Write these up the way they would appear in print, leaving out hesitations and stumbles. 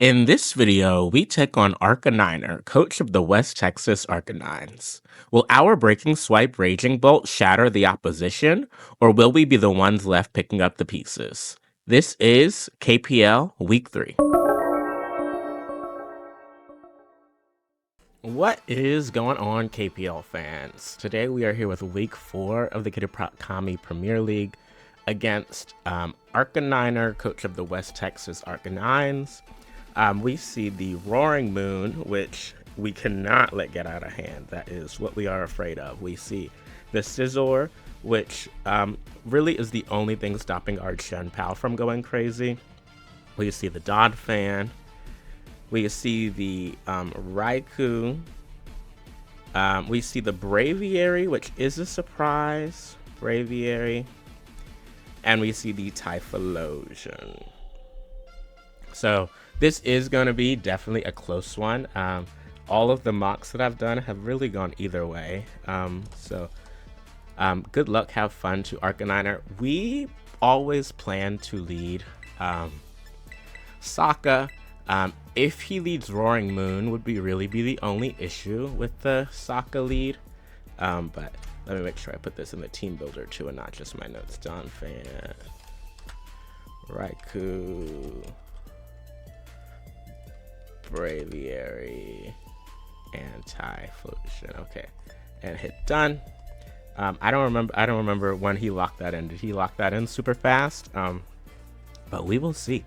In this video, we take on Arcaniner, coach of the West Texas Arcanines. Will our Breaking Swipe Raging Bolt shatter the opposition, or will we be the ones left picking up the pieces? This is KPL Week 3. What is going on, KPL fans? Today we are here with Week 4 of the Kitakami Premier League against Arcaniner, coach of the West Texas Arcanines. We see the Roaring Moon, which we cannot let get out of hand. That is what we are afraid of. We see the Scizor, which really is the only thing stopping our Chien-Pao from going crazy. We see the Donphan. We see the Raikou. We see the Braviary, which is a surprise. Braviary. And we see the Typhlosion. So this is going to be definitely a close one. All of the mocks that I've done have really gone either way. Good luck, have fun to Arcaniner. We always plan to lead Sokka. If he leads Roaring Moon would really be the only issue with the Sokka lead. But let me make sure I put this in the team builder too and not just my notes. Donphan, Raikou, Braviary, and Typhlosion. Okay, and hit done. I don't remember when he locked that in. Did he lock that in super fast? But we will see.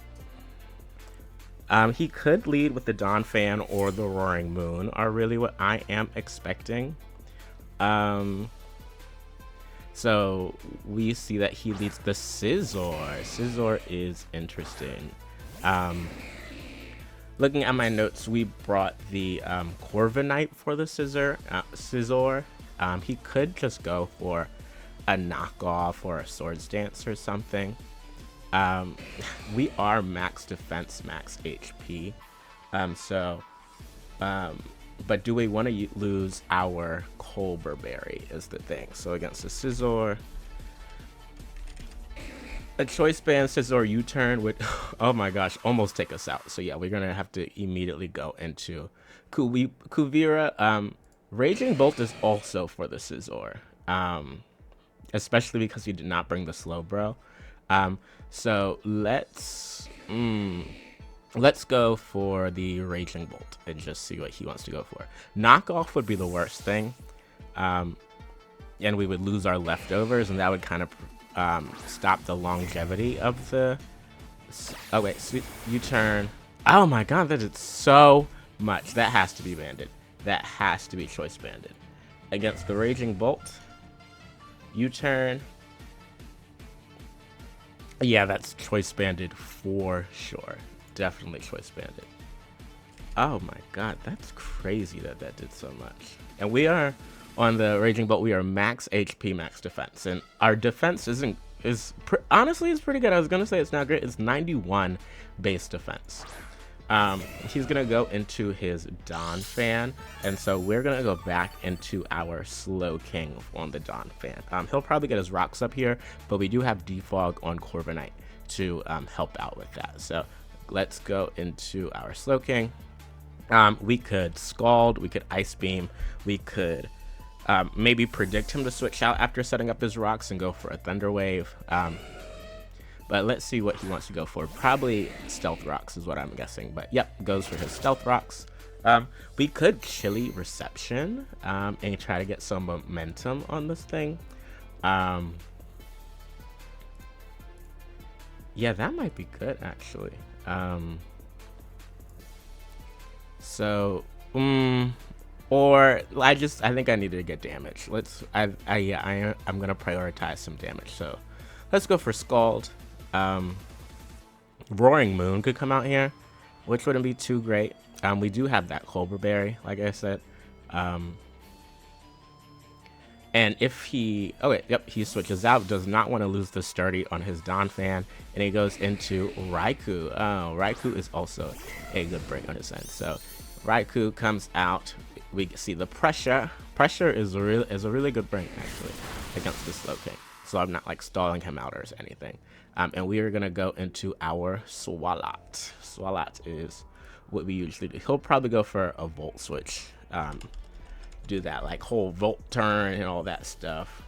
He could lead with the Donphan or the Roaring Moon are really what I am expecting. So we see that he leads the Scizor. Scizor is interesting. Looking at my notes, we brought the Corviknight for the Scizor. He could just go for a knockoff or a Swords Dance or something. We are max defense, max HP. But do we want to lose our Colberberry is the thing. So against the Scizor, a Choice Band Scizor U-turn would, oh my gosh, almost take us out. So yeah, we're going to have to immediately go into Kuvira. Raging Bolt is also for the Scizor, especially because he did not bring the Slowbro. So let's go for the Raging Bolt and just see what he wants to go for. Knockoff would be the worst thing, and we would lose our leftovers, and that would kind of stop the longevity of the. Oh wait, U-turn. Oh my god, that is so much. That has to be banded. That has to be choice banded against the Raging Bolt. U-turn. Yeah, that's choice banded for sure. Definitely choice banded. Oh my god, that's crazy that did so much. And we are on the Raging Bolt. We are max HP, max defense, and our defense honestly is pretty good. I was gonna say it's not great. It's 91 base defense. He's gonna go into his Donphan, and so we're gonna go back into our Slow King on the Donphan. He'll probably get his rocks up here, but we do have Defog on Corviknight to help out with that. So let's go into our Slow King. We could Scald, we could Ice Beam, we could maybe predict him to switch out after setting up his rocks and go for a Thunder Wave. But let's see what he wants to go for. Probably Stealth Rocks is what I'm guessing. But yep, goes for his Stealth Rocks. We could Chilly Reception and try to get some momentum on this thing. Yeah, that might be good actually. Or I think I need to get damage. I'm gonna prioritize some damage. So let's go for Scald. Roaring Moon could come out here, which wouldn't be too great. We do have that Colberberry, like I said. And if he, he switches out, does not want to lose the sturdy on his Donphan, and he goes into Raikou. Oh, Raikou is also a good break on his end. So Raikou comes out. We see the pressure. Pressure is a really good break actually against the Slow King. So I'm not like stalling him out or anything. And we are gonna go into our Swalot. Swalot is what we usually do. He'll probably go for a Volt Switch. Do that like whole Volt turn and all that stuff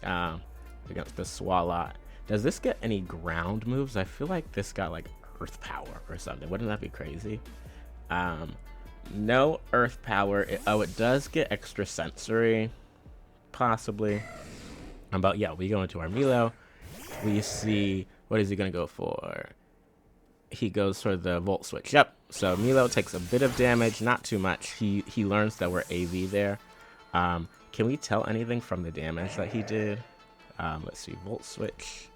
against the Swalot. Does this get any ground moves? I feel like this got like Earth Power or something. Wouldn't that be crazy? No Earth Power. It does get extra sensory, possibly. But yeah, we go into our Milo. We see, what is he gonna go for? He goes for the Volt Switch. Yep. So Milo takes a bit of damage, not too much. He learns that we're AV there. Can we tell anything from the damage that he did? Let's see, Volt Switch.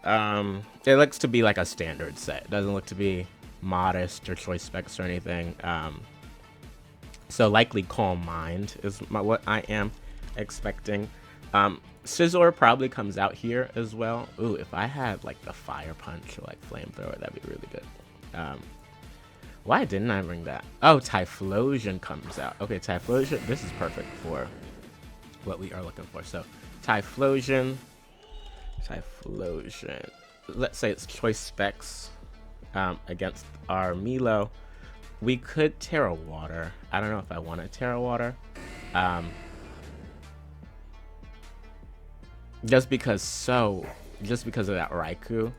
It looks to be like a standard set. It doesn't look to be modest or choice specs or anything. So likely Calm Mind is what I am expecting. Scizor probably comes out here as well. Ooh, if I had like the Fire Punch or like Flamethrower, that'd be really good. Why didn't I bring that? Oh, Typhlosion comes out. Okay, Typhlosion, this is perfect for what we are looking for. So Typhlosion. Let's say it's choice specs against our Milo. We could Terra Water. I don't know if I want to Terra Water. Just because of that Raikou.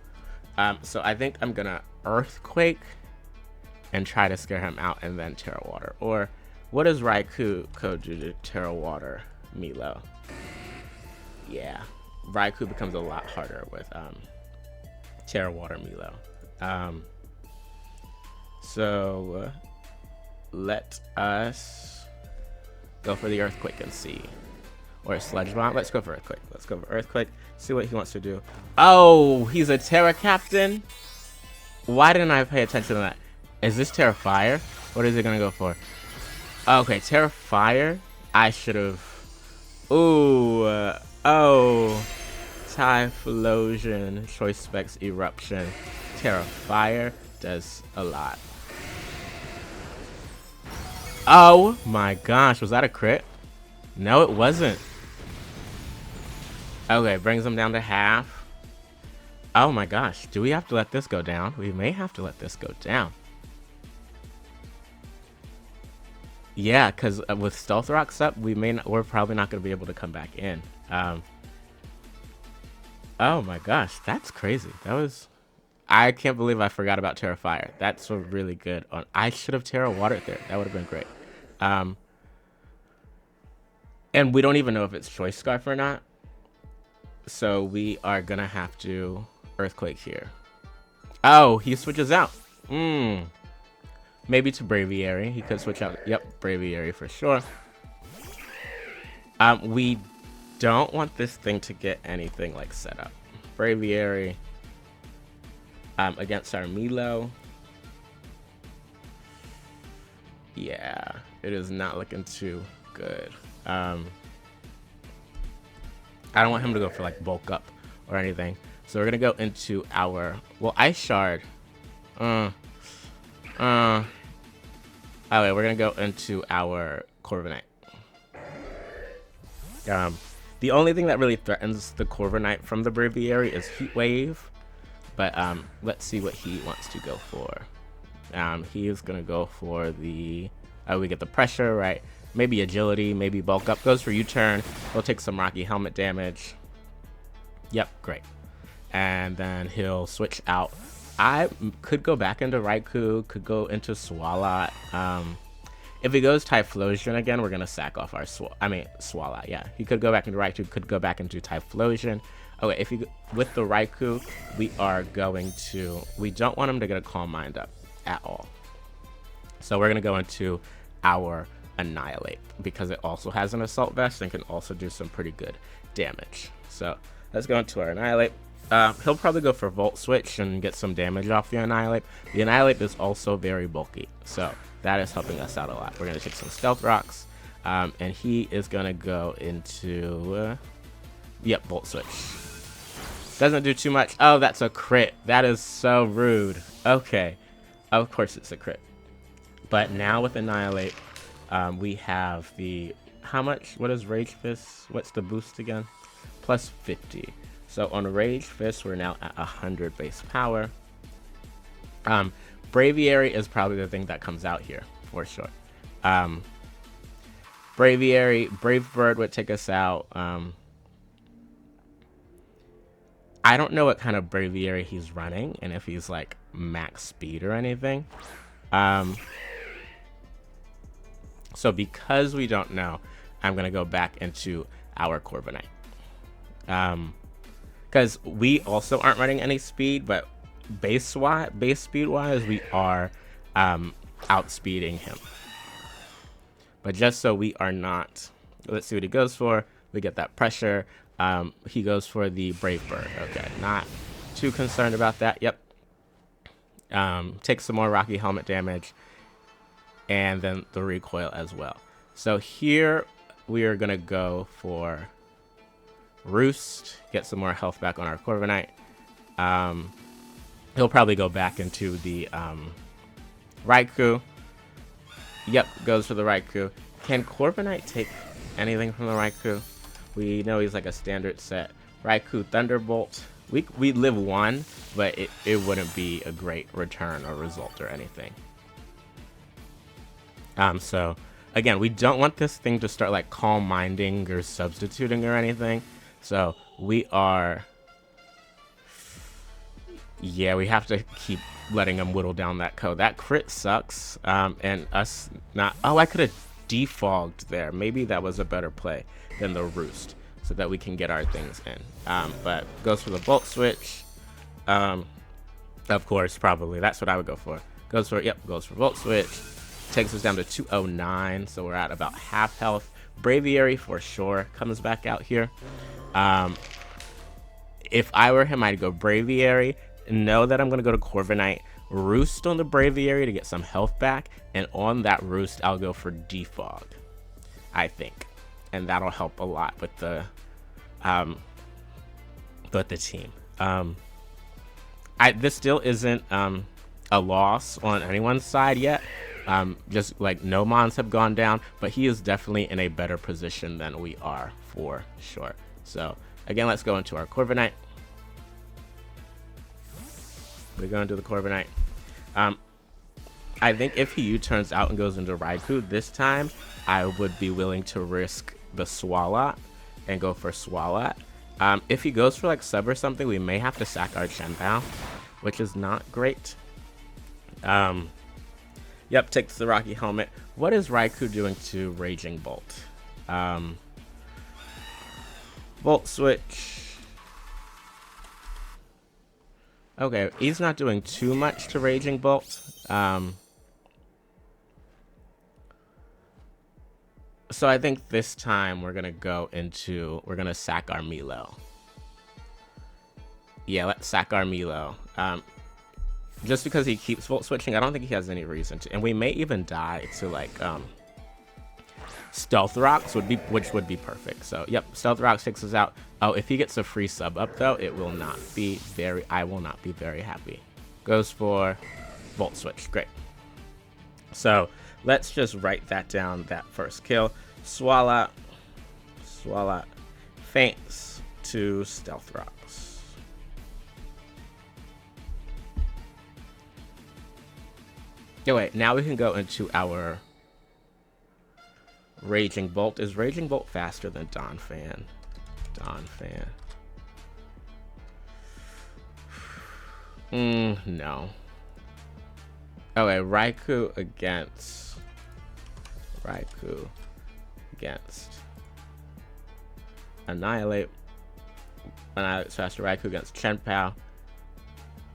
So I think I'm gonna Earthquake and try to scare him out and then Terra Water. Or what does Raikou code do to Terra Water Milo? Yeah, Raikou becomes a lot harder with Terra Water Milo. So let us go for the Earthquake and see. Or a Sludge Bomb. Let's go for Earthquake. Let's go for Earthquake. See what he wants to do. Oh, he's a Terra Captain? Why didn't I pay attention to that? Is this Terra Fire? What is it going to go for? Okay, Terra Fire. I should have... Ooh. Oh. Typhlosion. Choice Specs Eruption. Terra Fire does a lot. Oh my gosh. Was that a crit? No, it wasn't. Okay, brings him down to half. Oh my gosh, do we have to let this go down? We may have to let this go down. Yeah, because with Stealth Rocks up, we're probably not going to be able to come back in. Oh my gosh, that's crazy. I can't believe I forgot about Terra Fire. That's a really good one. I should have Terra Watered there. That would have been great. And we don't even know if it's Choice Scarf or not. So we are going to have to Earthquake here. Oh, he switches out. Maybe to Braviary. He could switch out. Yep, Braviary for sure. We don't want this thing to get anything like set up. Braviary against our Milo. Yeah, it is not looking too good. I don't want him to go for like bulk up or anything. So we're gonna go into our Ice Shard. Okay, we're gonna go into our Corviknight. The only thing that really threatens the Corviknight from the Braviary is Heat Wave. But let's see what he wants to go for. He is gonna go for the we get the pressure, right? Maybe agility, maybe bulk up. Goes for U-turn. He'll take some Rocky Helmet damage. Yep, great. And then he'll switch out. I could go back into Raikou, could go into Swalot. If he goes Typhlosion again, we're gonna sack off our Swalot. Yeah, he could go back into Raikou, could go back into Typhlosion. Okay, if you with the Raikou, we don't want him to get a Calm Mind up at all. So we're gonna go into our Annihilate because it also has an Assault Vest and can also do some pretty good damage. So let's go into our Annihilate. He'll probably go for Volt Switch and get some damage off the Annihilate. The Annihilate is also very bulky, so that is helping us out a lot. We're gonna take some Stealth Rocks, and he is gonna go into Volt Switch. Doesn't do too much. Oh, that's a crit. That is so rude. Okay, of course it's a crit. But now with Annihilate, we have the how much? What is Rage Fist? What's the boost again? Plus 50. So on Rage Fist, we're now at 100 base power. Braviary is probably the thing that comes out here for sure. Braviary, Brave Bird would take us out. I don't know what kind of Braviary he's running and if he's like max speed or anything. So because we don't know, I'm gonna go back into our Corviknight. Because we also aren't running any speed, but base speed wise, we are outspeeding him. But just so we are not, let's see what he goes for. We get that pressure. He goes for the Brave Bird. Okay, not too concerned about that. Yep. Takes some more Rocky Helmet damage. And then the recoil as well. So here we are going to go for Roost. Get some more health back on our Corviknight. He'll probably go back into the Raikou. Yep, goes for the Raikou. Can Corviknight take anything from the Raikou? We know he's like a standard set. Raikou Thunderbolt. We live one, but it wouldn't be a great return or result or anything. So again, we don't want this thing to start like calm minding or substituting or anything. So we are, yeah, we have to keep letting him whittle down that code. That crit sucks. And us not, oh, I could have defogged there. Maybe that was a better play than the Roost so that we can get our things in. But goes for the Volt Switch. Of course, probably. That's what I would go for. Goes for, yep, goes for Volt Switch. Takes us down to 209, so we're at about half health. Braviary for sure comes back out here. If I were him, I'd go Braviary. Know that I'm going to go to Corviknight. Roost on the Braviary to get some health back. And on that Roost, I'll go for Defog, I think. And that'll help a lot with the team. This still isn't a loss on anyone's side yet. Just like no mons have gone down, but he is definitely in a better position than we are for sure. So again, let's go into our Corviknight. We're going to the Corviknight. I think if he U-turns out and goes into Raikou this time, I would be willing to risk the Swalot and go for Swalot. If he goes for like sub or something, we may have to sack our Chien-Pao, which is not great. Yep, takes the Rocky Helmet. What is Raikou doing to Raging Bolt? Volt Switch. Okay, he's not doing too much to Raging Bolt. So I think this time we're going to sack our Milo. Yeah, let's sack our Milo. Just because he keeps Volt Switching, I don't think he has any reason to. And we may even die to like Stealth Rocks, which would be perfect. So yep, Stealth Rocks takes us out. Oh, if he gets a free sub up though, I will not be very happy. Goes for Volt Switch, great. So let's just write that down, that first kill. Swalot faints to Stealth Rocks. Oh wait, now we can go into our Raging Bolt. Is Raging Bolt faster than Donphan? No. Okay, Raikou against Annihilate. Annihilate's faster. Raikou against Chien-Pao.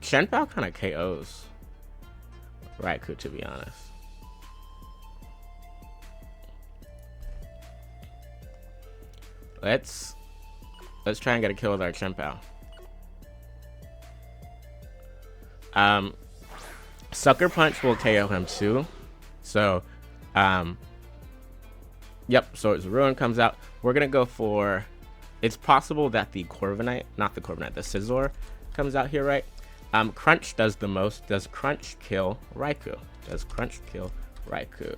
Chien-Pao kind of KOs Raikou, to be honest. Let's try and get a kill with our Chien-Pao. Sucker Punch will KO him too. So, yep, Swords of Ruin comes out. We're gonna go for, it's possible that the Corviknight, not the Corviknight, the Scizor comes out here, right? Crunch does the most. Does Crunch kill Raikou? Does Crunch kill Raikou?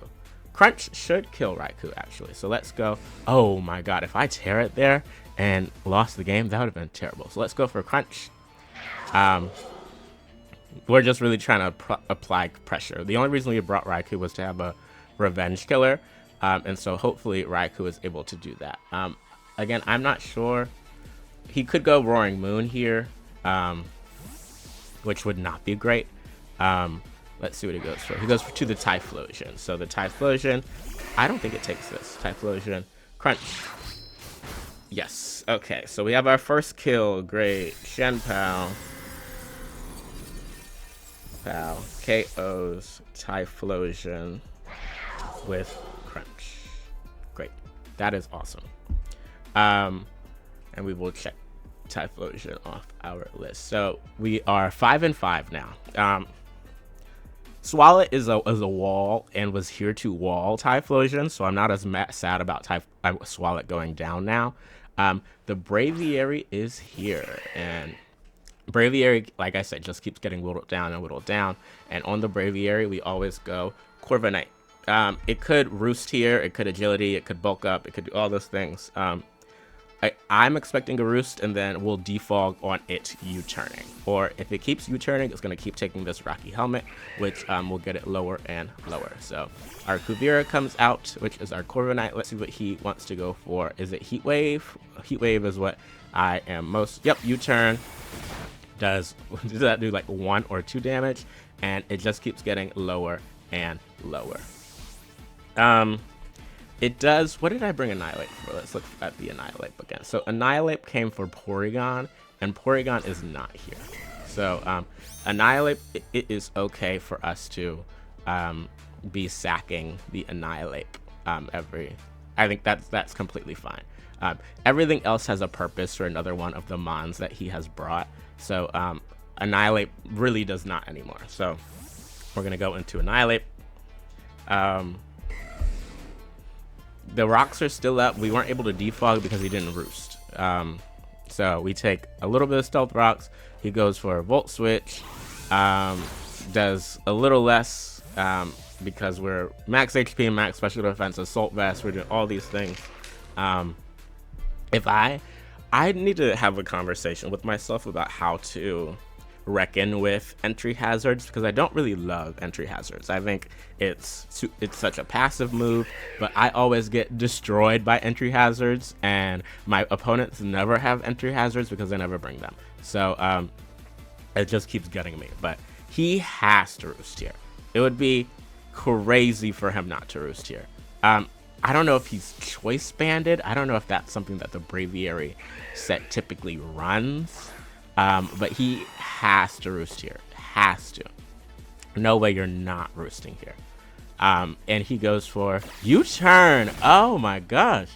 Crunch should kill Raikou, actually. So let's go. Oh my god, if I tear it there and lost the game, that would have been terrible. So let's go for Crunch. we're just really trying to apply pressure. The only reason we brought Raikou was to have a revenge killer, and so hopefully Raikou is able to do that. Again, I'm not sure. He could go Roaring Moon here, which would not be great. Let's see what he goes for. He goes to the Typhlosion. So the Typhlosion, I don't think it takes this. Typhlosion, crunch. Yes. Okay, so we have our first kill. Great. Chien-Pao. KOs Typhlosion with crunch. Great. That is awesome. And we will check Typhlosion off our list. So we are 5-5 now. Swallet is a wall and was here to wall Typhlosion, so I'm not as sad about Swallet going down now. The Braviary is here, and Braviary, like I said, just keeps getting whittled down and whittled down. And on the Braviary, we always go Corviknight. It could roost here, it could agility, it could bulk up, it could do all those things. I'm expecting a roost, and then we'll defog on it U-turning. Or if it keeps U-turning, it's going to keep taking this Rocky Helmet, which will get it lower and lower. So our Kuvira comes out, which is our Corviknight. Let's see what he wants to go for. Is it Heat Wave? Heat Wave is what I am most... Yep, U-turn. Does that do like 1 or 2 damage? And it just keeps getting lower and lower. It does. What did I bring Annihilate for? Let's look at the Annihilate again. So Annihilate came for Porygon, and Porygon is not here. So Annihilate, it is okay for us to be sacking the Annihilate I think that's completely fine. Everything else has a purpose for another one of the mons that he has brought. So Annihilate really does not anymore. So we're gonna go into Annihilate. The rocks are still up. We weren't able to defog because he didn't roost. So we take a little bit of Stealth Rocks. He goes for a Volt Switch. Does a little less because we're max HP, max special defense, Assault Vest. We're doing all these things. If I need to have a conversation with myself about how to reckon with entry hazards, because I don't really love entry hazards. I think it's such a passive move, but I always get destroyed by entry hazards, and my opponents never have entry hazards because I never bring them. So it just keeps getting me. But he has to roost here. It would be crazy for him not to roost here. I don't know if he's choice banded. I don't know if that's something that the Braviary set typically runs. But he has to roost here. Has to. No way you're not roosting here. And he goes for U-turn. Oh my gosh.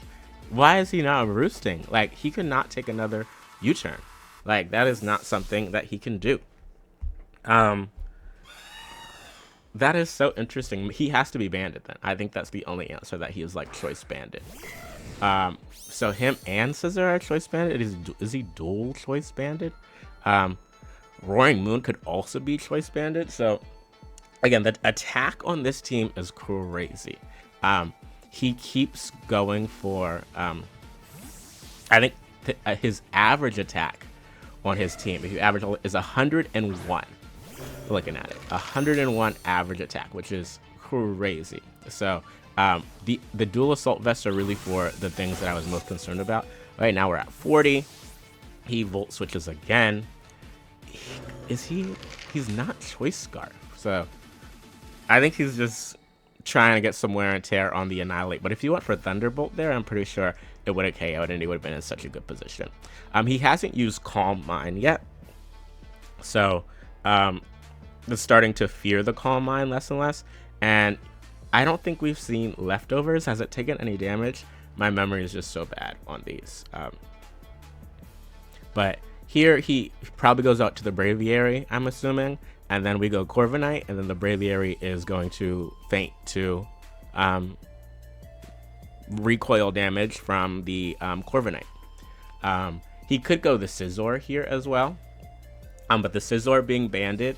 Why is he not roosting? Like, he could not take another U-turn. Like, that is not something that he can do. That is so interesting. He has to be banded then. I think that's the only answer, that he is like choice banded. So him and Scizor are choice banded. Is he dual choice banded? Roaring Moon could also be choice banded. So again, the attack on this team is crazy. He keeps going for I think his average attack on his team, if you average, is 101. Looking at it, 101 average attack, which is crazy. So the dual assault vests are really for the things that I was most concerned about. Right now we're at 40. He volt switches again. He's not choice scarf. So I think he's just trying to get some wear and tear on the Annihilate. But if you went for Thunderbolt there, I'm pretty sure it would have KO'd and he would have been in such a good position. He hasn't used Calm Mind yet. So is starting to fear the Calm Mind less and less, and I don't think we've seen Leftovers. Has it taken any damage? My memory is just so bad on these. But here he probably goes out to the Braviary, I'm assuming, and then we go Corviknight, and then the Braviary is going to feint to recoil damage from the Corviknight. He could go the Scizor here as well, but the Scizor being banded,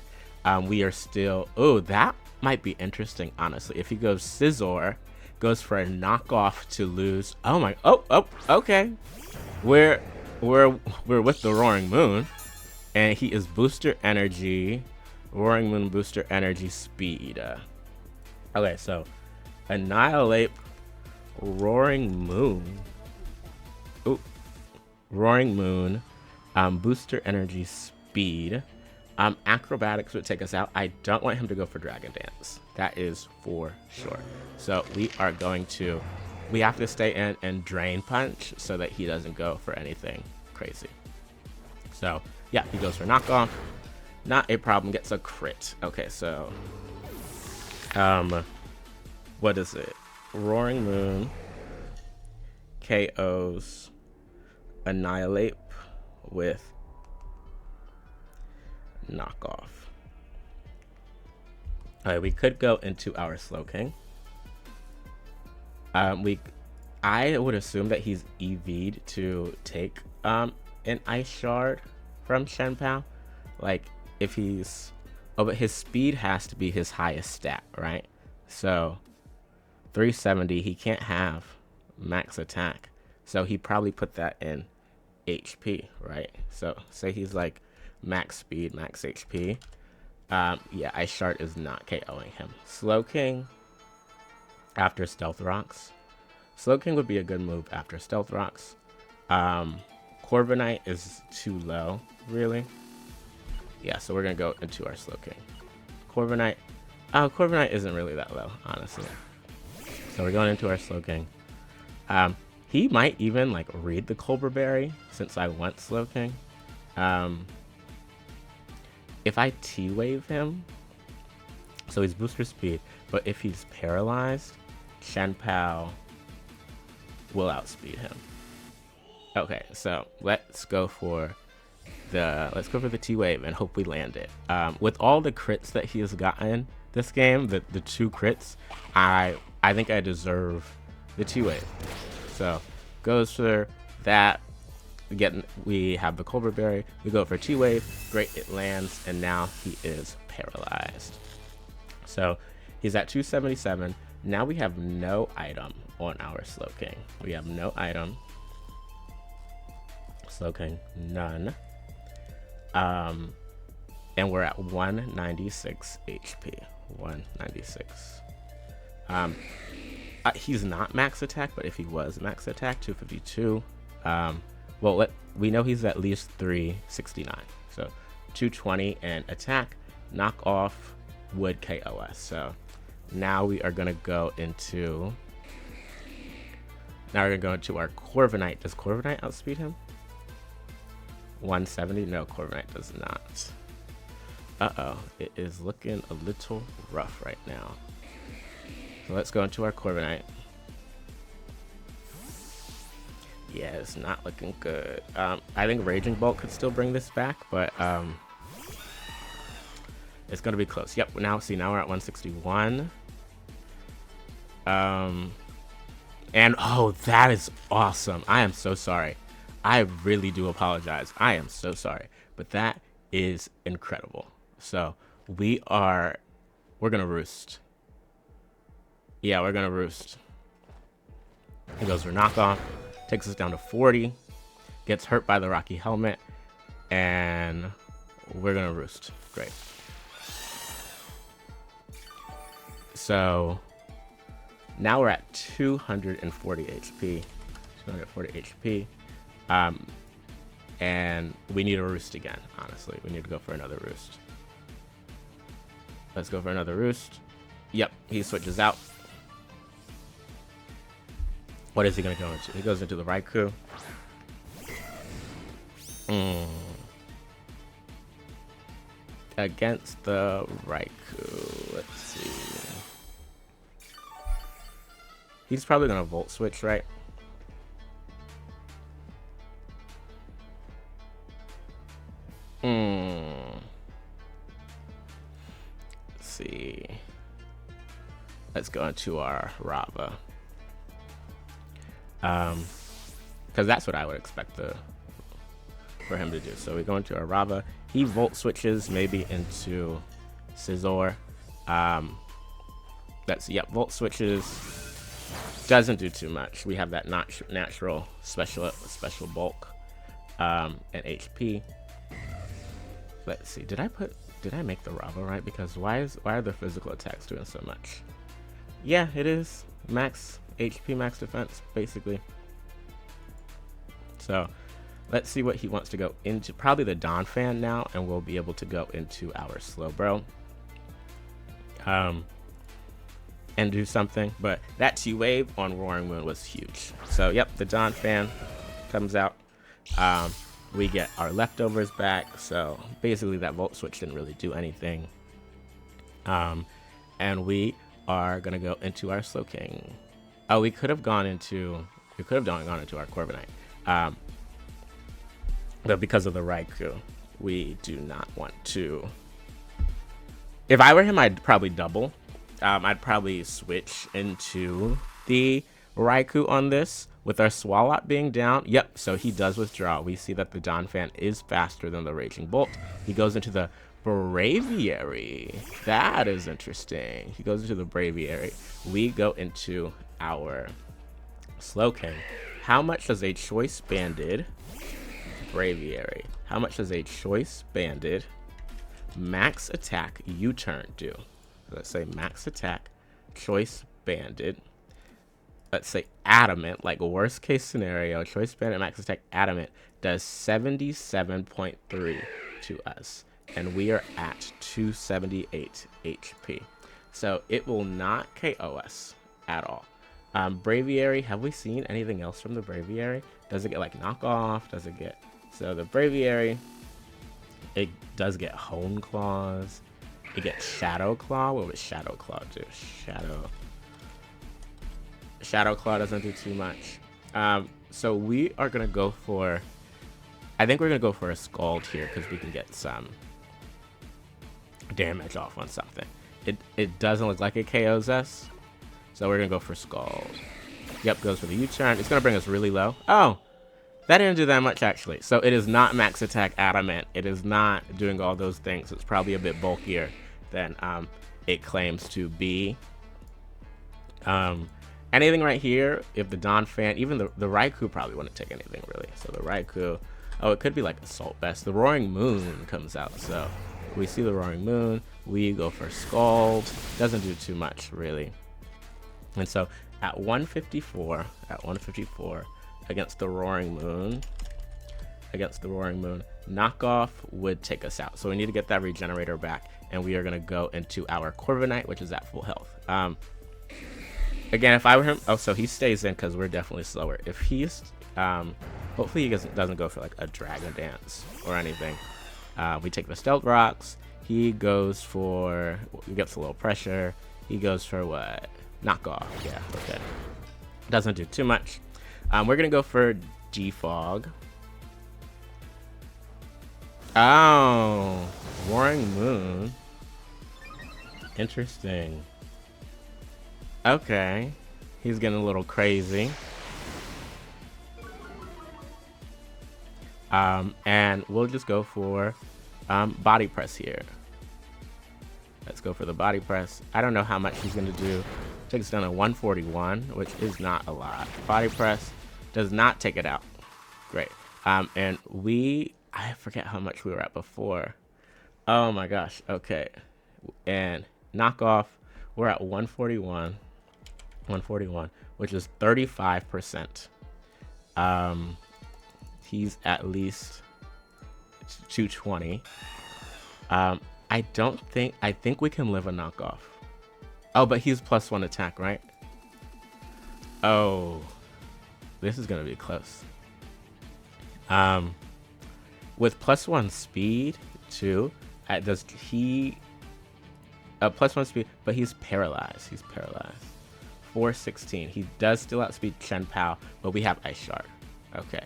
we are still... Oh, that might be interesting, honestly. If he goes Scizor, goes for a knockoff to lose... Oh my... Oh, okay. We're with the Roaring Moon, and he is Booster Energy. Roaring Moon booster energy speed. Okay, so Annihilate, Roaring Moon. Ooh, Roaring Moon, booster energy speed. Acrobatics would take us out. I don't want him to go for Dragon Dance. That is for sure. So we are going to, we have to stay in and Drain Punch so that he doesn't go for anything crazy. So yeah, he goes for knockoff. Not a problem, gets a crit. Okay, so what is it? Roaring Moon KOs Annihilate with knockoff. Alright, we could go into our Slowking. I would assume that he's EV'd to take an Ice Shard from Chien-Pao. Like if he's, oh, but his speed has to be his highest stat, right? So 370, he can't have max attack, so he probably put that in HP, right? So say he's like max speed, max HP. Yeah, Ice Shard is not KOing him. Slowking after Stealth Rocks. Slowking would be a good move after Stealth Rocks. Corviknight is too low, really. Yeah, so we're gonna go into our Slowking. Corviknight. Corviknight isn't really that low, honestly. So we're going into our Slowking. He might even like read the Cobra Berry since I want Slowking. If I T-Wave him, so he's booster speed, but if he's paralyzed, Chien-Pao will outspeed him. Okay, so let's go for the T-Wave and hope we land it. With all the crits that he has gotten this game, the 2 crits, I think I deserve the T-Wave. So goes for that. Again, we have the Cobra Berry. We go for T-Wave. Great, it lands, and now he is paralyzed. So he's at 277. Now we have no item on our Slowking. We have no item. Slowking, none. And we're at 196 HP. 196. He's not max attack, but if he was max attack, 252. Well, we know he's at least 369. So 220 and attack, knock off would KO us. So now we are gonna go into our Corviknight. Does Corviknight outspeed him? 170? No, Corviknight does not. Uh-oh, it is looking a little rough right now. So let's go into our Corviknight. Yeah, it's not looking good. I think Raging Bolt could still bring this back, but it's gonna be close. Yep, now we're at 161. And oh, that is awesome. I am so sorry. I really do apologize. I am so sorry, but that is incredible. So we're gonna roost. Yeah, we're gonna roost. He goes for knockoff. Takes us down to 40, gets hurt by the Rocky Helmet, and we're gonna roost. Great. So now we're at 240 HP. 240 HP. And we need a roost again, honestly. We need to go for another roost. Let's go for another roost. Yep, he switches out. What is he going to go into? He goes into the Raikou. Against the Raikou. Let's see. He's probably going to Volt Switch, right? Let's see. Let's go into our Rava. Because that's what I would expect for him to do. So we go into our Rava. He Volt Switches maybe into Scizor. Volt Switches. Doesn't do too much. We have that natural special bulk and HP. Let's see. Did I put Did I make the Rava right? Because why are the physical attacks doing so much? Yeah, it is max HP, max defense, basically. So let's see what he wants to go into. Probably the Donphan now, and we'll be able to go into our Slowbro. And do something. But that T-Wave on Roaring Moon was huge. So yep, the Donphan comes out. We get our leftovers back. So basically that Volt Switch didn't really do anything. And we are gonna go into our Slowking. Oh, we could have gone into our Corviknight. But because of the Raikou, we do not want to. If I were him, I'd probably double. I'd probably switch into the Raikou on this with our Swalot being down. Yep, so he does withdraw. We see that the Donphan is faster than the Raging Bolt. He goes into the Braviary. That is interesting. He goes into the Braviary. We go into our Slowking. How much does a Choice Banded Braviary? How much does a Choice Banded Max Attack U-Turn do? Let's say Max Attack, Choice Banded. Let's say Adamant, like worst case scenario, Choice Banded Max Attack Adamant does 77.3 to us. And we are at 278 HP. So it will not KO us at all. Braviary, have we seen anything else from the Braviary? Does it get like knockoff? Does it get... So the Braviary, it does get Hone Claws. It gets Shadow Claw. What would Shadow Claw do? Shadow Claw doesn't do too much. So we are going to go for... I think we're going to go for a Scald here because we can get some damage off on something. It doesn't look like it KOs us. So we're going to go for Scald. Yep, goes for the U-Turn. It's going to bring us really low. Oh! That didn't do that much, actually. So it is not Max Attack Adamant. It is not doing all those things. It's probably a bit bulkier than it claims to be. Anything right here, if the Donphan, even the Raikou probably wouldn't take anything, really. So the Raikou, oh, it could be like Assault Vest. The Roaring Moon comes out, so we see the Roaring Moon. We go for Scald. Doesn't do too much, really. And so at 154, against the Roaring Moon, knockoff would take us out. So we need to get that regenerator back, and we are going to go into our Corviknight, which is at full health. Again, if I were him, oh, so he stays in because we're definitely slower. If he's, hopefully he doesn't go for like a Dragon Dance or anything. We take the Stealth Rocks. He goes for, he gets a little pressure. He goes for what? Knockoff. Yeah, okay. Doesn't do too much. We're gonna go for Defog. Oh, Roaring Moon. Interesting. Okay, he's getting a little crazy. And we'll just go for Body Press here. Let's go for the Body Press. I don't know how much he's gonna do. Takes us down to 141, which is not a lot. Body Press does not take it out. Great. And I forget how much we were at before. Oh my gosh. Okay. And knockoff, we're at 141, which is 35%. He's at least 220. I think we can live a knockoff. Oh, but he's +1 attack, right? Oh, this is gonna be close. With +1 speed too, does he +1 speed? But he's paralyzed. 416. He does still outspeed Chien-Pao, but we have Ice Shard. Okay.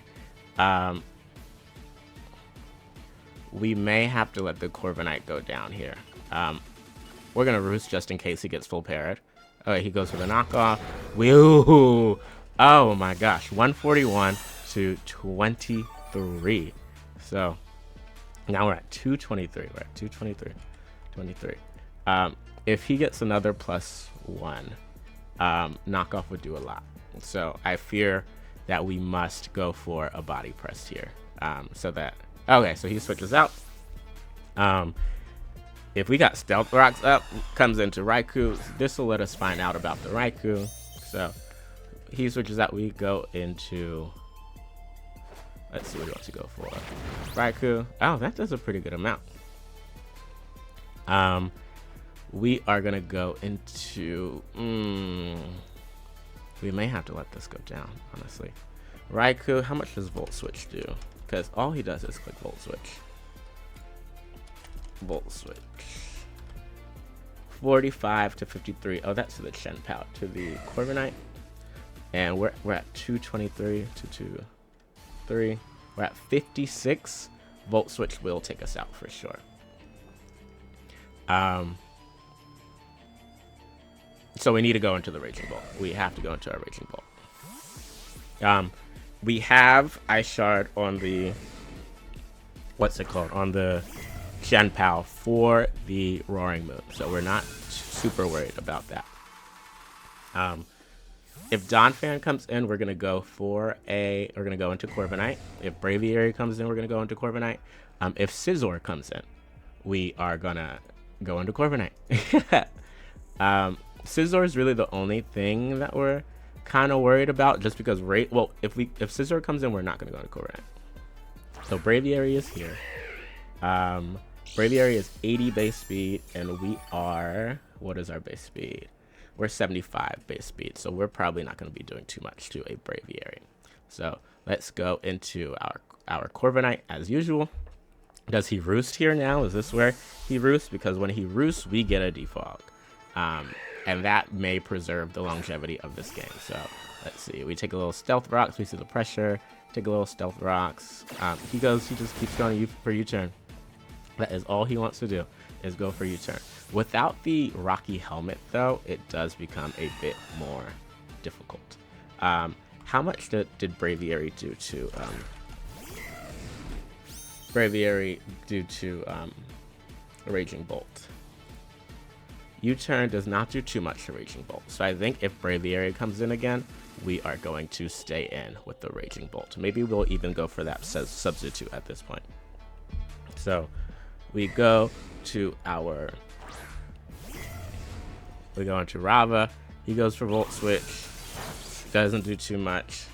We may have to let the Corviknight go down here. We're gonna Roost just in case he gets full parried. Okay, he goes for the knockoff. Woo! Oh my gosh, 141 to 23. So now we're at 223. We're at 223. If he gets another +1, knockoff would do a lot. So I fear that we must go for a Body Press here. Okay, so he switches out. If we got Stealth Rocks up, comes into Raikou, this will let us find out about the Raikou. So he switches out, we go into, let's see what he wants to go for. Raikou. Oh, that does a pretty good amount. We are gonna go into, we may have to let this go down, honestly. Raikou, how much does Volt Switch do? Because all he does is click Volt Switch. Volt Switch. 45 to 53. Oh, that's to the Chien-Pao, to the Corviknight. And we're at 223 to 23. We're at 56. Volt Switch will take us out for sure. So we need to go into the Raging Bolt. We have to go into our Raging Bolt. We have Ice Shard on the, what's it called? On the Chien-Pao for the Roaring Moon, so we're not super worried about that. If Donphan comes in, we're gonna go for we're gonna go into Corviknight. If Braviary comes in, we're gonna go into Corviknight. If Scizor comes in, we are gonna go into Corviknight. Scizor is really the only thing that we're kind of worried about, just because if Scizor comes in, we're not gonna go into Corviknight. So Braviary is here. Braviary is 80 base speed, and we are, what is our base speed? We're 75 base speed, so we're probably not going to be doing too much to a Braviary. So let's go into our Corviknight as usual. Does he roost here now? Is this where he roosts? Because when he roosts, we get a defog. And that may preserve the longevity of this game. So let's see. We take a little Stealth Rocks. We see the pressure. Take a little Stealth Rocks. He just keeps going for U-turn. That is all he wants to do, is go for U-turn. Without the Rocky Helmet, though, it does become a bit more difficult. How much did Braviary do to Raging Bolt? U-turn does not do too much to Raging Bolt. So I think if Braviary comes in again, we are going to stay in with the Raging Bolt. Maybe we'll even go for that substitute at this point. So we go to into Rava. He goes for Volt Switch. Doesn't do too much.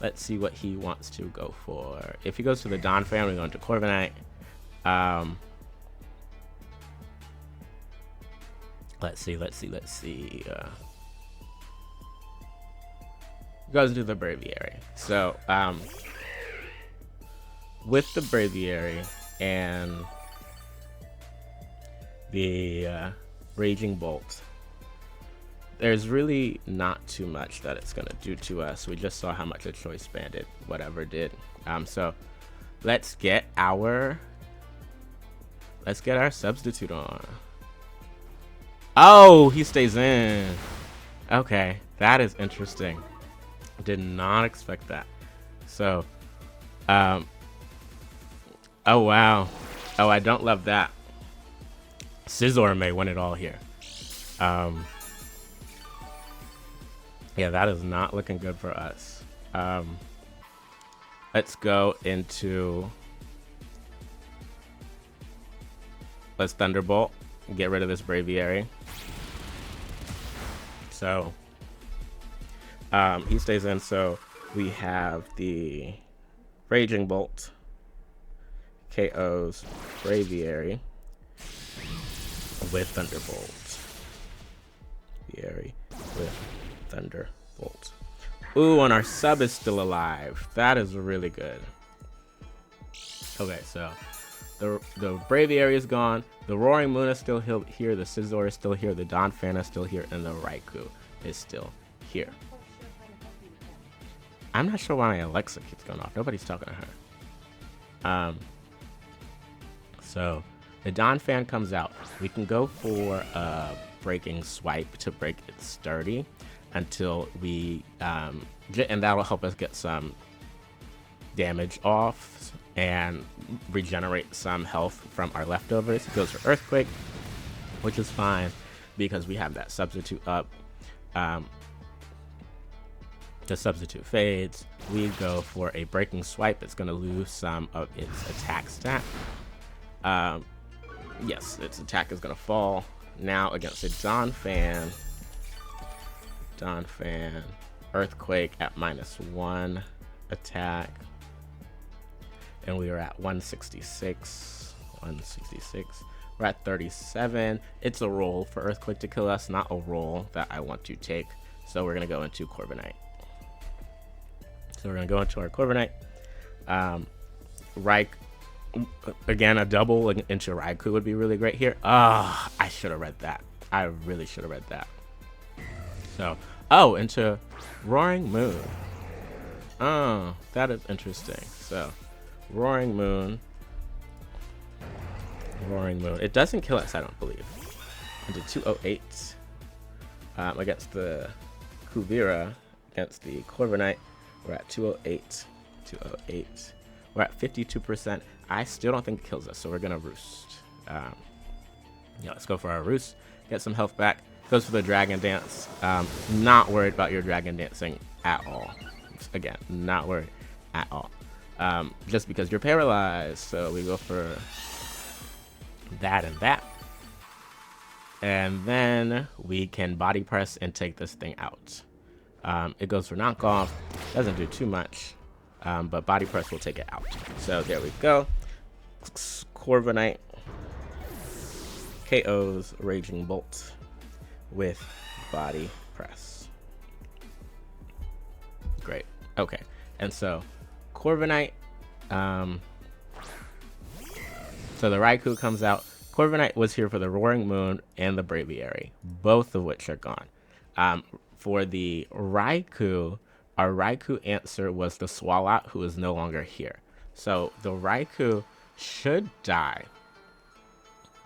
Let's see what he wants to go for. If he goes to the Donphan, we go into Corviknight. Let's see. He goes into the Braviary. So, with the Braviary and the Raging Bolt, there's really not too much that it's gonna do to us. We just saw how much a Choice Banded whatever did. So let's get our substitute on. Oh, he stays in. Okay, that is interesting. Did not expect that. So, oh wow. Oh, I don't love that. Scizor may win it all here. Yeah, that is not looking good for us. Let's go into... Let's Thunderbolt. Get rid of this Braviary. So, he stays in, so we have the Raging Bolt. KO's Braviary with Thunderbolt. Braviary with Thunderbolt. Ooh, and our sub is still alive. That is really good. Okay, so the Braviary is gone. The Roaring Moon is still here. The Scizor is still here. The Donphan is still here. And the Raikou is still here. I'm not sure why my Alexa keeps going off. Nobody's talking to her. So the Donphan comes out. We can go for a Breaking Swipe to break it sturdy until we and that'll help us get some damage off and regenerate some health from our leftovers. It goes for Earthquake, which is fine because we have that substitute up. The substitute fades. We go for a Breaking Swipe. It's going to lose some of its attack stat. Yes, its attack is gonna fall now against a Donphan. Donphan, Earthquake at -1 attack, and we are at 166. 166. We're at 37. It's a roll for Earthquake to kill us, not a roll that I want to take. So we're gonna go into Corviknight. So we're gonna go into our Corviknight. Again, a double into Raikou would be really great here. Ah, I should have read that. I really should have read that. So, oh, into Roaring Moon. Oh, that is interesting. So, Roaring Moon. Roaring Moon. It doesn't kill us, I don't believe. Into 208 against the Kuvira, against the Corviknight. We're at 208. 208. We're at 52%. I still don't think it kills us, so we're gonna Roost. Yeah, let's go for our Roost. Get some health back. Goes for the Dragon Dance. Not worried about your Dragon Dancing at all. Again, not worried at all. Just because you're paralyzed, so we go for that and that. And then we can Body Press and take this thing out. It goes for knockoff. Doesn't do too much. But Body Press will take it out. So there we go. Corviknight KOs Raging Bolt with Body Press. Great. Okay. And so Corviknight, so the Raikou comes out. Corviknight was here for the Roaring Moon and the Braviary, both of which are gone. For the Raikou, our Raikou answer was the Swalot, who is no longer here. So the Raikou should die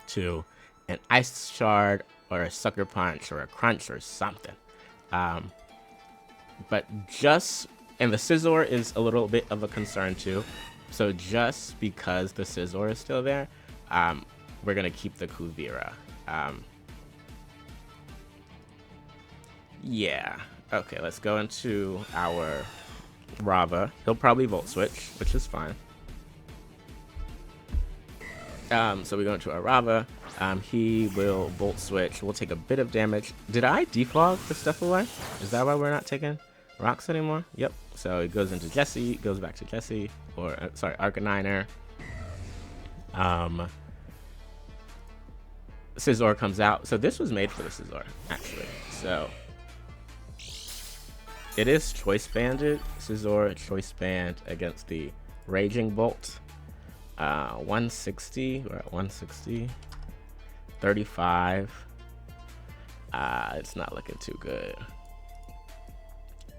to an Ice Shard or a Sucker Punch or a Crunch or something. But just, and the Scizor is a little bit of a concern too. So just because the Scizor is still there, we're gonna keep the Kuvira. Yeah. Okay, let's go into our Rava. He'll probably Volt Switch, which is fine. So we go into our Rava. He will Volt Switch. We'll take a bit of damage. Did I defog the stuff away? Is that why we're not taking rocks anymore? Yep. So it goes into Jessie, goes back to Jessie, or sorry, Arcaniner. Scizor comes out. So this was made for the Scizor, actually. So it is Choice Banded. Scizor Choice Band against the Raging Bolt. 160. We're at 160. 35. It's not looking too good.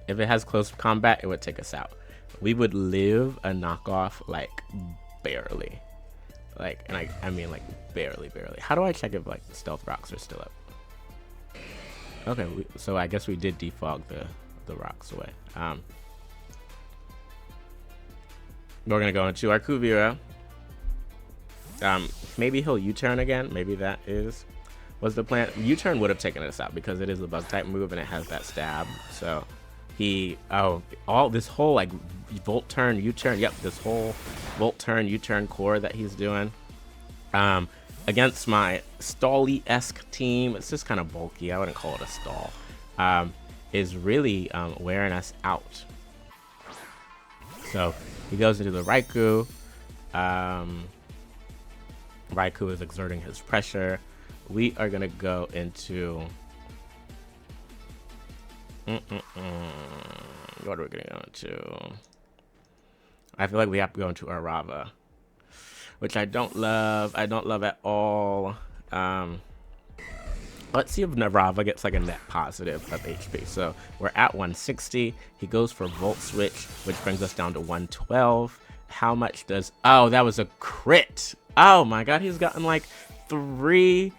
If it has close combat, it would take us out. We would live a knockoff like barely. Like, and I mean like barely. How do I check if like the Stealth Rocks are still up? Okay, so I guess we did defog the rocks away. We're gonna go into our Kuvira. Maybe he'll U-turn again. Maybe that was the plan. U-turn would have taken us out because it is a bug type move and it has that stab. So all this whole like Volt turn, U-turn. Yep, this whole Volt turn, U-turn core that he's doing. Against my Stally-esque team, it's just kind of bulky. I wouldn't call it a stall. Is really wearing us out. So he goes into the Raikou. Raikou is exerting his pressure. We are gonna go into what are we gonna go into? I feel like we have to go into our Rava, which I don't love. I don't love at all. Let's see if Narava gets like a net positive of HP. So we're at 160. He goes for Volt Switch, which brings us down to 112. How much does... Oh, that was a crit. Oh my god, he's gotten like 3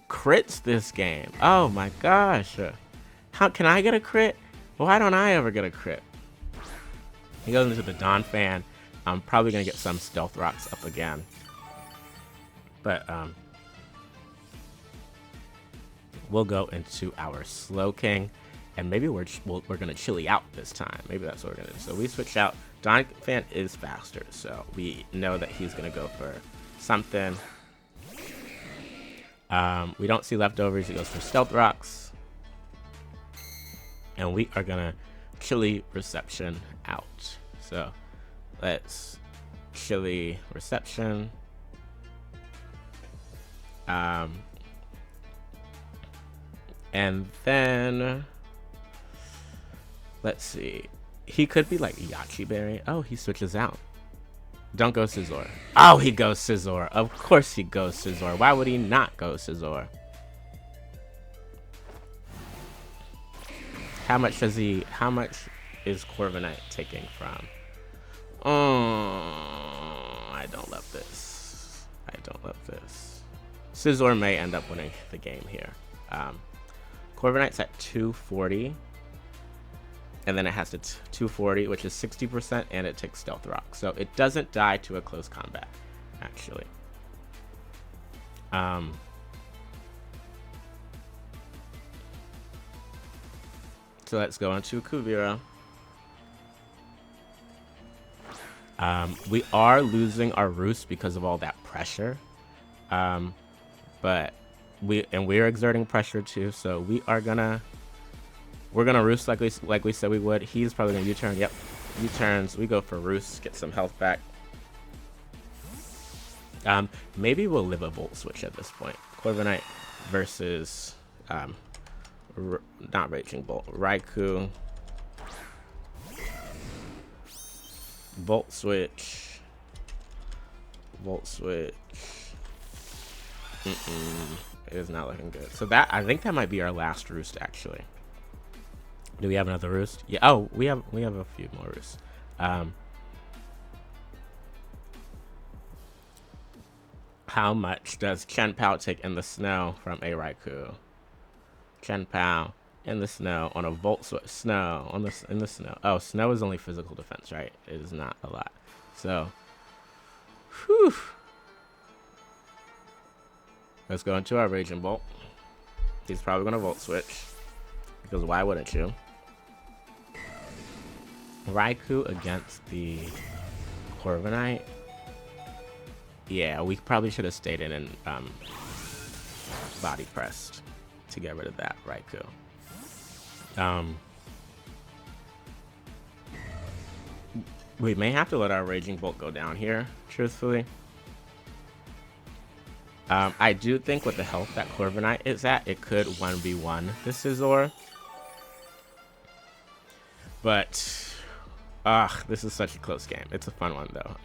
crits this game. Oh my gosh. How can I get a crit? Why don't I ever get a crit? He goes into the Donphan. I'm probably going to get some Stealth Rocks up again. But, we'll go into our Slowking, and maybe we're gonna Chili out this time. Maybe that's what we're gonna do. So we switch out. Donphan is faster, so we know that he's gonna go for something. We don't see leftovers. It goes for Stealth Rocks. And we are going to Chili Reception out. So let's Chili Reception. And then let's see. He could be like Yachi Berry. Oh, he switches out. Don't go Scizor. Oh, he goes Scizor. Of course he goes Scizor. Why would he not go Scizor? How much is Corviknight taking from? Oh, I don't love this. I don't love this. Scizor may end up winning the game here. Corviknight's at 240. And then it has to 240, which is 60%, and it takes Stealth Rock. So it doesn't die to a close combat, actually. So let's go into Kuvira. We are losing our Roost because of all that pressure. But we're exerting pressure too, so we're gonna Roost like we said we would. He's probably gonna U-turn. Yep, U-turns. We go for Roost, get some health back. Maybe we'll live a Volt Switch at this point. Corviknight versus not Raging Bolt. Raikou. Volt Switch. Volt Switch. It is not looking good. So I think that might be our last Roost, actually. Do we have another Roost? Yeah. Oh, we have a few more Roosts. How much does Chien-Pao take in the snow from a Raikou? Chien-Pao in the snow on a Volt Switch. Snow in the snow. Oh, snow is only physical defense, right? It is not a lot. So, whew. Let's go into our Raging Bolt. He's probably gonna Volt Switch, because why wouldn't you? Raikou against the Corviknight. Yeah, we probably should have stayed in and body pressed to get rid of that Raikou. We may have to let our Raging Bolt go down here, truthfully. I do think with the health that Corviknight is at, it could 1v1 the Scizor. But, this is such a close game. It's a fun one, though.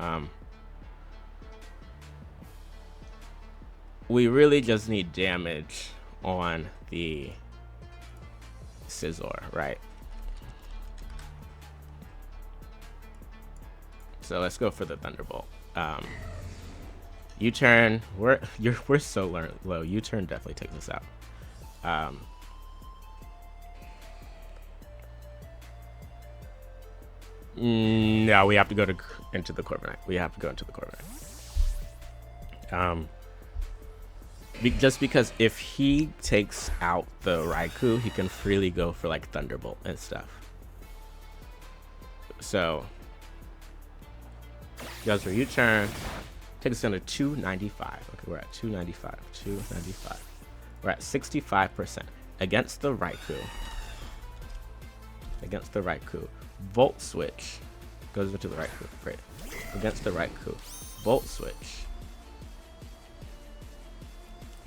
We really just need damage on the Scizor, right? So let's go for the Thunderbolt. U-turn. We're so low. U-turn definitely takes us out. No, we have to go into the Corviknight. We have to go into the Corviknight. Just because if he takes out the Raikou, he can freely go for like Thunderbolt and stuff. So goes for U-turn. Takes us down to 295. Okay, we're at 295. 295. We're at 65% against the Raikou. Against the Raikou. Volt Switch goes into the Raikou. Great. Against the Raikou. Volt Switch.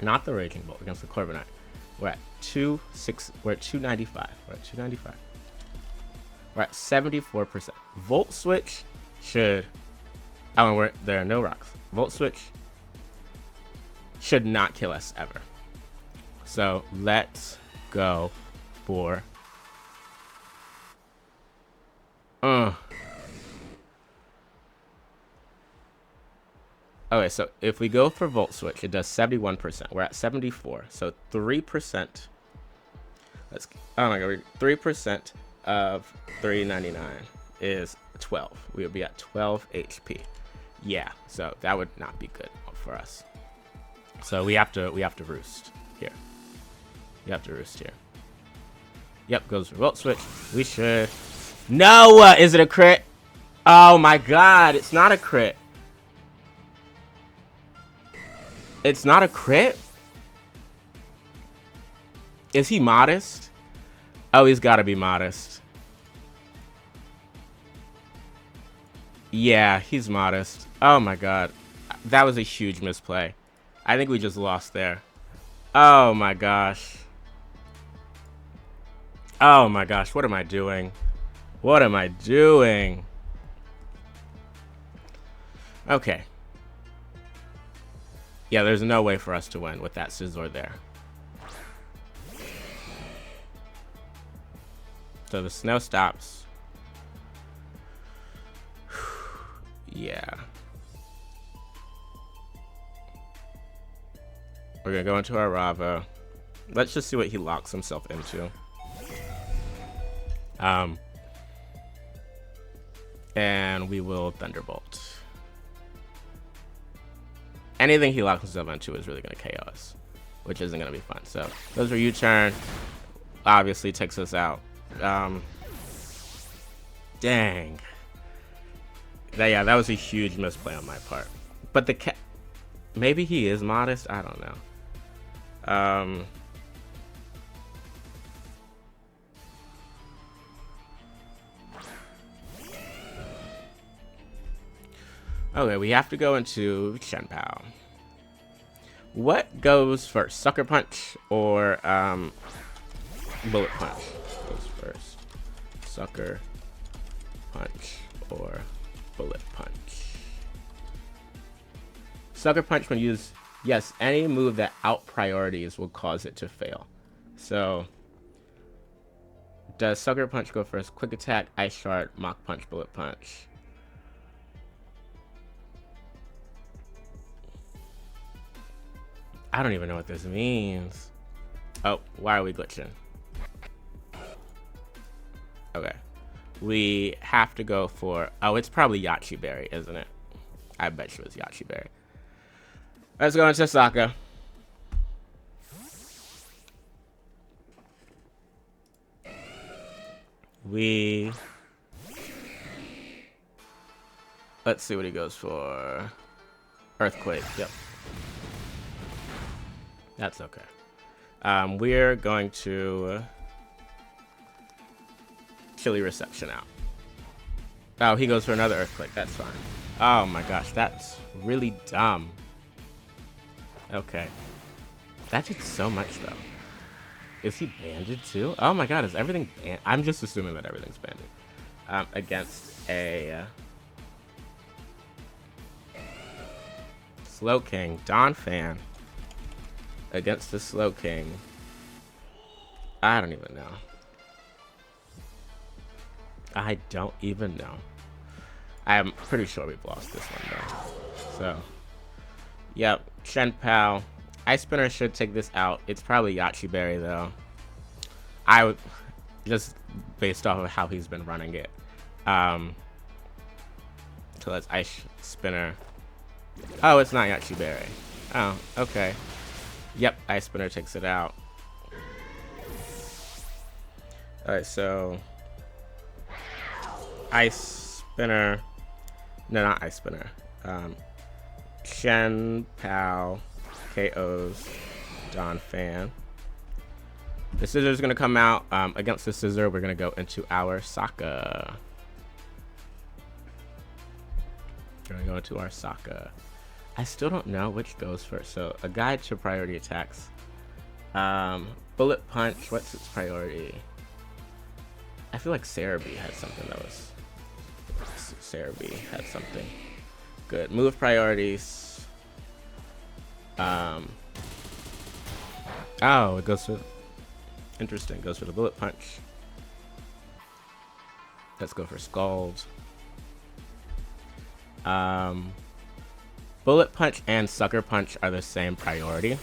Not the Raging Bolt, against the Corviknight. We're at 295. We're at 295. We're at 74%. Volt Switch should. Oh, and there are no rocks. Volt Switch should not kill us ever. So let's go for. Okay, so if we go for Volt Switch, it does 71%. We're at 74, so 3%. Oh my god, 3% of 399 is 12. We would be at 12 HP. Yeah, so that would not be good for us. So we have to Roost here. You have to Roost here. Yep, goes for Volt Switch. We should. No, is it a crit? Oh my god, it's not a crit. It's not a crit? Is he modest? Oh, he's got to be modest. Yeah, he's modest. Oh my god. That was a huge misplay. I think we just lost there. Oh my gosh. Oh my gosh, what am I doing? What am I doing? Okay. Yeah, there's no way for us to win with that Scizor there. So the snow stops. Yeah. We're gonna go into our Rava. Let's just see what he locks himself into. And we will Thunderbolt. Anything he locks himself into is really gonna KO us, which isn't gonna be fun. So those are U-turn. Obviously takes us out. Dang. Yeah, that was a huge misplay on my part. But the cat, maybe he is modest. I don't know. Okay, we have to go into Chien-Pao. What goes first, Sucker Punch or Bullet Punch? Goes first, Sucker Punch or Bullet Punch. Sucker Punch when used, yes, any move that out priorities will cause it to fail. So, does Sucker Punch go first? Quick Attack, Ice Shard, Mach Punch, Bullet Punch. I don't even know what this means. Oh, why are we glitching? Okay. We have to go for... Oh, it's probably Yachi Berry, isn't it? I bet you it's Yachi Berry. Let's go into Sokka. Let's see what he goes for. Earthquake, yep. That's okay. We're going to Chilly Reception out. Oh, he goes for another Earthquake. That's fine. Oh my gosh, that's really dumb. Okay. That did so much though. Is he banded too? Oh my god, is everything banned? I'm just assuming that everything's banded. Against a Slow King, Don Fan. Against the Slow King. I don't even know. I don't even know. I'm pretty sure we've lost this one though. So, yep, Chien-Pao. Ice Spinner should take this out. It's probably Yachi Berry though. I would, just based off of how he's been running it. So let's Ice Spinner. Oh, it's not Yachi Berry. Oh, okay. Yep, Ice Spinner takes it out. Alright, so Ice Spinner. No, not Ice Spinner. Chien-Pao KOs Don Fan. The Scizor is going to come out. Against the Scizor, we're going to go into our Sokka. We're going to go into our Sokka. I still don't know which goes first. So, a guide to priority attacks. Bullet Punch. What's its priority? I feel like Cerebi had something that was... Cerebi had something good. Move priorities. Oh, it goes for... Interesting. Goes for the Bullet Punch. Let's go for Scald. Bullet Punch and Sucker Punch are the same priority.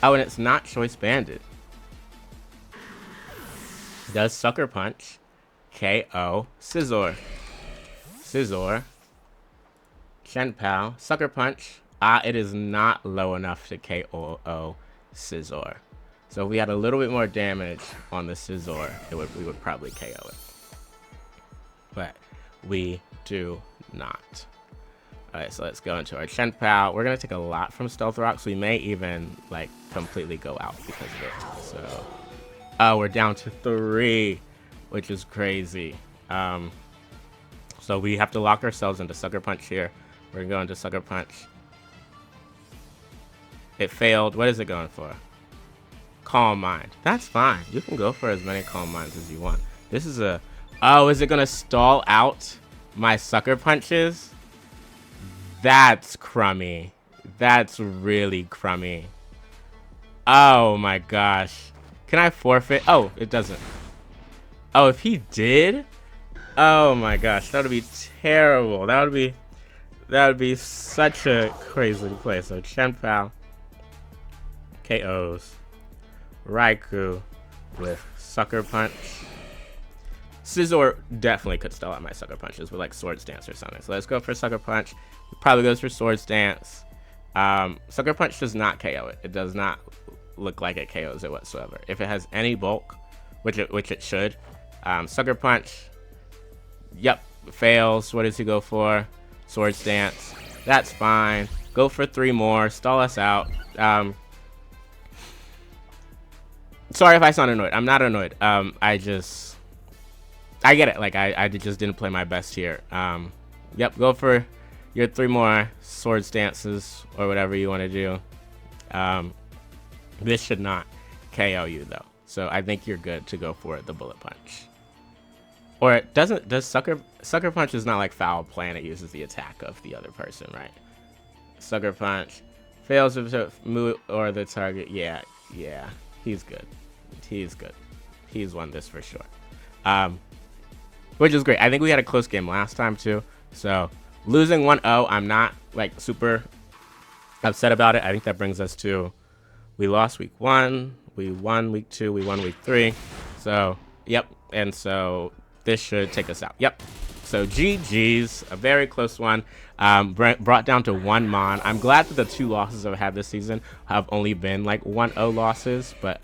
Oh, and it's not Choice Banded. Does Sucker Punch KO Scizor? Scizor. Chien-Pao. Sucker Punch. It is not low enough to KO Scizor. So if we had a little bit more damage on the Scizor, we would probably KO it. But we do not. Alright, so let's go into our Chien-Pao. We're gonna take a lot from Stealth Rock, so we may even like completely go out because of it. So, oh, we're down to 3, which is crazy. So we have to lock ourselves into Sucker Punch here. We're gonna go into Sucker Punch. It failed. What is it going for? Calm Mind. That's fine. You can go for as many Calm Minds as you want. This is a... Oh, is it gonna stall out my Sucker Punches? That's crummy. That's really crummy. Oh my gosh. Can I forfeit? Oh, it doesn't. Oh, if he did? Oh my gosh, that would be terrible. That would be such a crazy play. So Chien-Pao KOs Raikou with Sucker Punch. Scizor definitely could stall out my Sucker Punches with like Swords Dance or something. So let's go for Sucker Punch. It probably goes for Swords Dance. Sucker Punch does not KO it. It does not look like it KOs it whatsoever. If it has any bulk, which it should, Sucker Punch. Yep, fails. What does he go for? Swords Dance. That's fine. Go for 3 more. Stall us out. Sorry if I sound annoyed. I'm not annoyed. I get it. Like I just didn't play my best here. Yep, go for your 3 more Swords Dances or whatever you want to do. This should not KO you though. So I think you're good to go for the Bullet Punch. Or it doesn't. Does Sucker Punch is not like foul play and it uses the attack of the other person, right? Sucker Punch fails to move or the target. Yeah, he's good. He's good. He's won this for sure. Which is great. I think we had a close game last time too. So losing 1-0, I'm not like super upset about it. I think that brings us to, we lost week 1, we won week 2, we won week 3. So yep, and so this should take us out. Yep. So GG's, a very close one. Brought down to 1 Mon. I'm glad that the 2 losses I've had this season have only been like 1-0 losses. But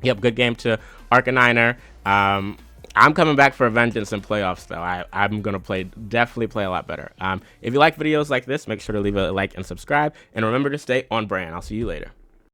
yep, good game to Arcaniner. I'm coming back for a vengeance in playoffs though. I'm gonna definitely play a lot better. If you like videos like this, make sure to leave a like and subscribe, and remember to stay on brand. I'll see you later.